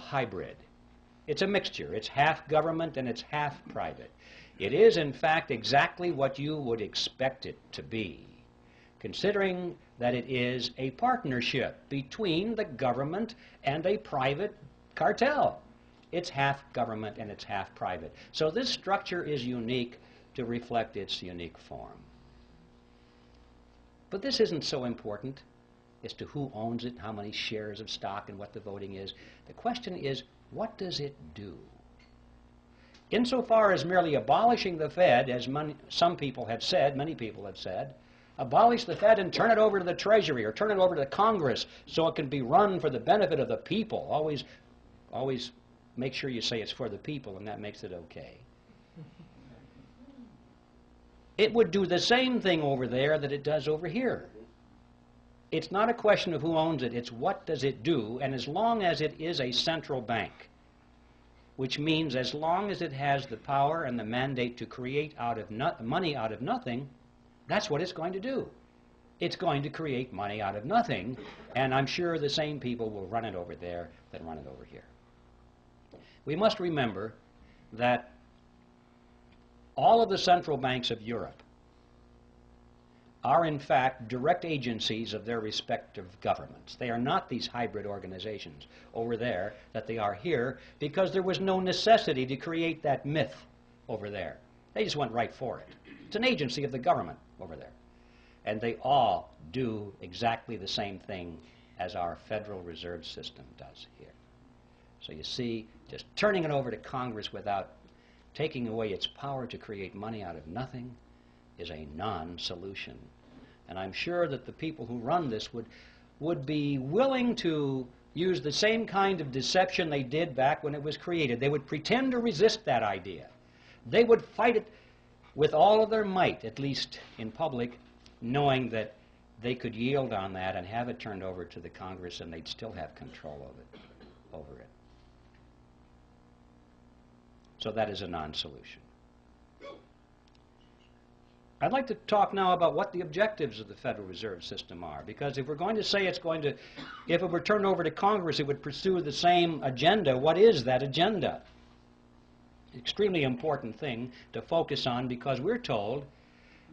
hybrid. It's a mixture. It's half government and it's half private. It is, in fact, exactly what you would expect it to be, considering that it is a partnership between the government and a private cartel. It's half government and it's half private. So this structure is unique to reflect its unique form. But this isn't so important as to who owns it, how many shares of stock, and what the voting is. The question is, what does it do? Insofar as merely abolishing the Fed, as some people have said, many people have said, abolish the Fed and turn it over to the Treasury or turn it over to the Congress so it can be run for the benefit of the people. Always make sure you say it's for the people, and that makes it okay. It would do the same thing over there that it does over here. It's not a question of who owns it, it's what does it do, and as long as it is a central bank, which means as long as it has the power and the mandate to create money out of nothing, that's what it's going to do. It's going to create money out of nothing, and I'm sure the same people will run it over there that run it over here. We must remember that all of the central banks of Europe are in fact direct agencies of their respective governments. They are not these hybrid organizations over there that they are here, because there was no necessity to create that myth over there. They just went right for it. It's an agency of the government over there. And they all do exactly the same thing as our Federal Reserve System does here. So you see, just turning it over to Congress without taking away its power to create money out of nothing is a non-solution. And I'm sure that the people who run this would be willing to use the same kind of deception they did back when it was created. They would pretend to resist that idea. They would fight it with all of their might, at least in public, knowing that they could yield on that and have it turned over to the Congress and they'd still have control over it. So that is a non-solution. I'd like to talk now about what the objectives of the Federal Reserve System are, because if we're going to say if it were turned over to Congress, it would pursue the same agenda. What is that agenda? Extremely important thing to focus on, because we're told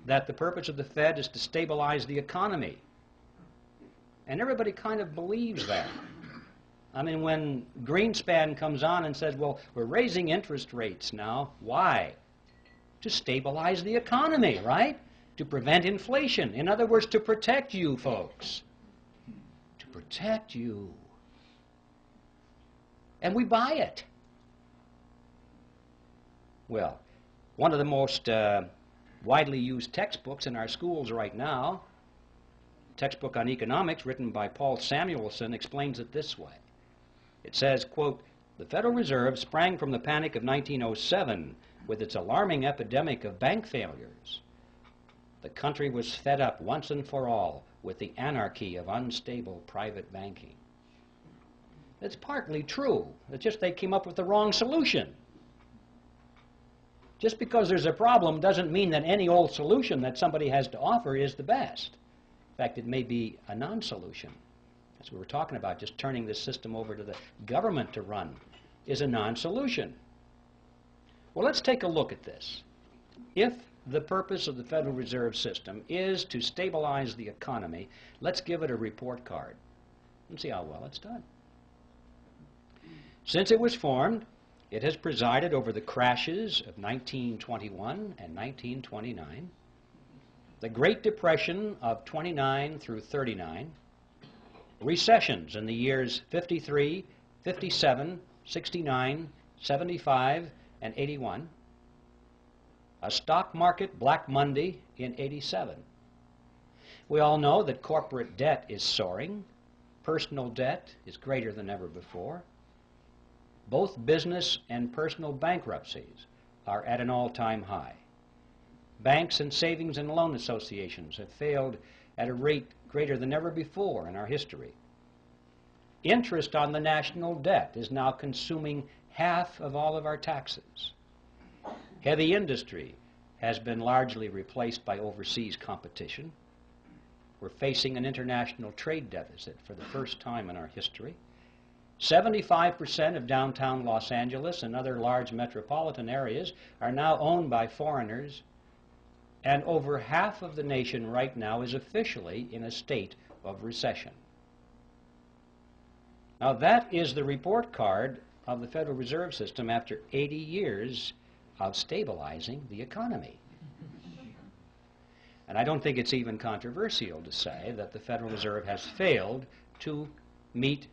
that the purpose of the Fed is to stabilize the economy. And everybody kind of believes that. I mean, when Greenspan comes on and says, well, we're raising interest rates now, why? To stabilize the economy, right? To prevent inflation. In other words, to protect you folks. To protect you. And we buy it. Well, one of the most widely used textbooks in our schools right now, a textbook on economics written by Paul Samuelson, explains it this way. It says, quote, "The Federal Reserve sprang from the panic of 1907 with its alarming epidemic of bank failures. The country was fed up once and for all with the anarchy of unstable private banking." It's partly true. It's just they came up with the wrong solution. Just because there's a problem doesn't mean that any old solution that somebody has to offer is the best. In fact, it may be a non-solution. That's what we're talking about. Just turning this system over to the government to run is a non-solution. Well, let's take a look at this. If the purpose of the Federal Reserve System is to stabilize the economy, let's give it a report card and see how well it's done. Since it was formed, it has presided over the crashes of 1921 and 1929, the Great Depression of 29 through 39, recessions in the years 53, 57, 69, 75, and 81, a stock market Black Monday in 87. We all know that corporate debt is soaring, personal debt is greater than ever before. Both business and personal bankruptcies are at an all-time high. Banks and savings and loan associations have failed at a rate greater than ever before in our history. Interest on the national debt is now consuming half of all of our taxes. Heavy industry has been largely replaced by overseas competition. We're facing an international trade deficit for the first time in our history. 75% of downtown Los Angeles and other large metropolitan areas are now owned by foreigners, and over half of the nation right now is officially in a state of recession. Now that is the report card of the Federal Reserve System after 80 years of stabilizing the economy. And I don't think it's even controversial to say that the Federal Reserve has failed to meet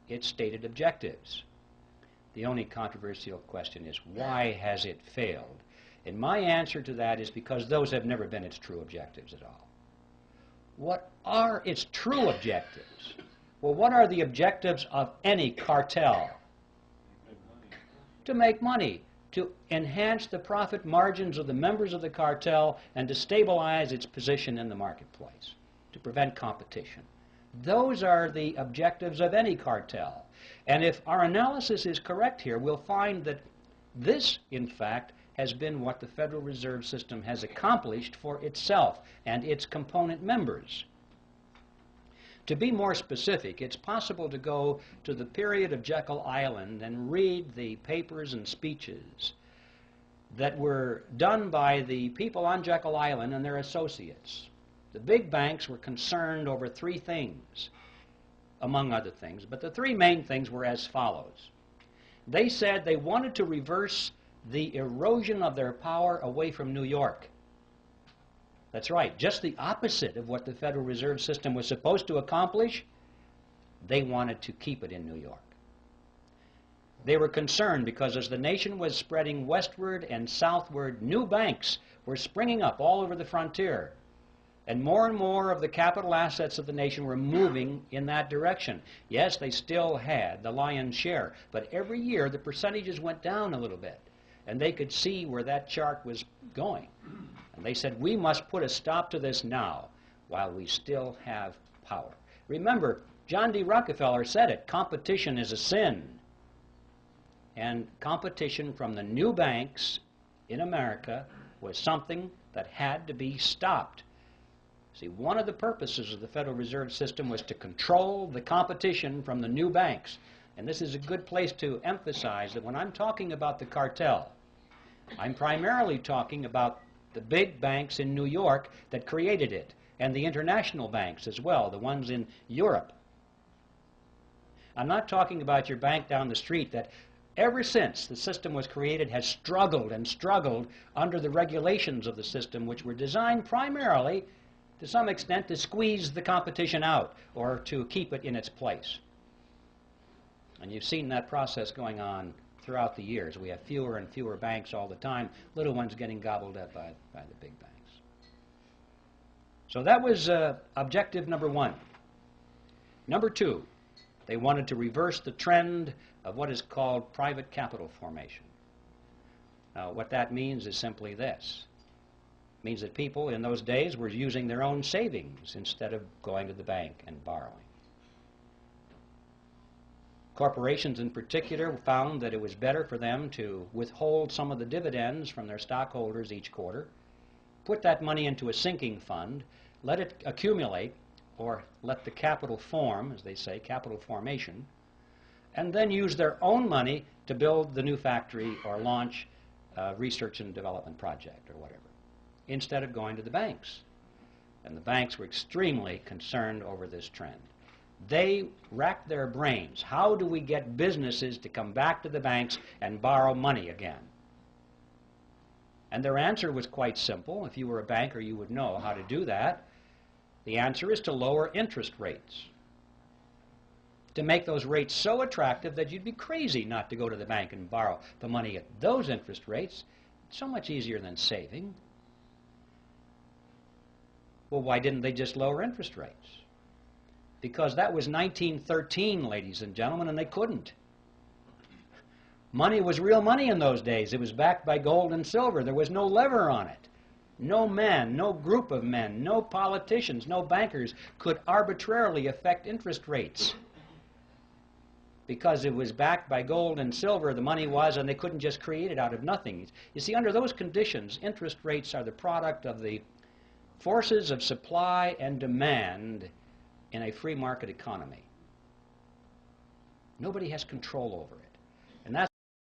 its stated objectives. The only controversial question is, why has it failed? And my answer to that is because those have never been its true objectives at all. What are its true objectives? Well, what are the objectives of any cartel? To make money, to enhance the profit margins of the members of the cartel, and to stabilize its position in the marketplace, to prevent competition. Those are the objectives of any cartel. And if our analysis is correct here, we'll find that this, in fact, has been what the Federal Reserve System has accomplished for itself and its component members. To be more specific, it's possible to go to the period of Jekyll Island and read the papers and speeches that were done by the people on Jekyll Island and their associates. The big banks were concerned over three things, among other things, but the three main things were as follows. They said they wanted to reverse the erosion of their power away from New York. That's right, just the opposite of what the Federal Reserve System was supposed to accomplish. They wanted to keep it in New York. They were concerned because as the nation was spreading westward and southward, new banks were springing up all over the frontier. And more of the capital assets of the nation were moving in that direction. Yes, they still had the lion's share, but every year the percentages went down a little bit. And they could see where that chart was going. And they said, we must put a stop to this now while we still have power. Remember, John D. Rockefeller said it, competition is a sin. And competition from the new banks in America was something that had to be stopped. See, one of the purposes of the Federal Reserve System was to control the competition from the new banks. And this is a good place to emphasize that when I'm talking about the cartel, I'm primarily talking about the big banks in New York that created it, and the international banks as well, the ones in Europe. I'm not talking about your bank down the street that ever since the system was created has struggled and struggled under the regulations of the system, which were designed primarily, to some extent, to squeeze the competition out or to keep it in its place. And you've seen that process going on throughout the years. We have fewer and fewer banks all the time, little ones getting gobbled up by the big banks. So that was objective number one. Number two, they wanted to reverse the trend of what is called private capital formation. Now, what that means is simply this. It means that people in those days were using their own savings instead of going to the bank and borrowing. Corporations in particular found that it was better for them to withhold some of the dividends from their stockholders each quarter, put that money into a sinking fund, let it accumulate, or let the capital form, as they say, capital formation, and then use their own money to build the new factory or launch a research and development project or whatever, instead of going to the banks. And the banks were extremely concerned over this trend. They racked their brains. How do we get businesses to come back to the banks and borrow money again? And their answer was quite simple. If you were a banker, you would know how to do that. The answer is to lower interest rates, to make those rates so attractive that you'd be crazy not to go to the bank and borrow the money at those interest rates. It's so much easier than saving. Well, why didn't they just lower interest rates? Because that was 1913, ladies and gentlemen, and they couldn't. Money was real money in those days. It was backed by gold and silver. There was no lever on it. No man, no group of men, no politicians, no bankers could arbitrarily affect interest rates. Because it was backed by gold and silver, the money was, and they couldn't just create it out of nothing. You see, under those conditions, interest rates are the product of the forces of supply and demand in a free market economy. Nobody has control over it.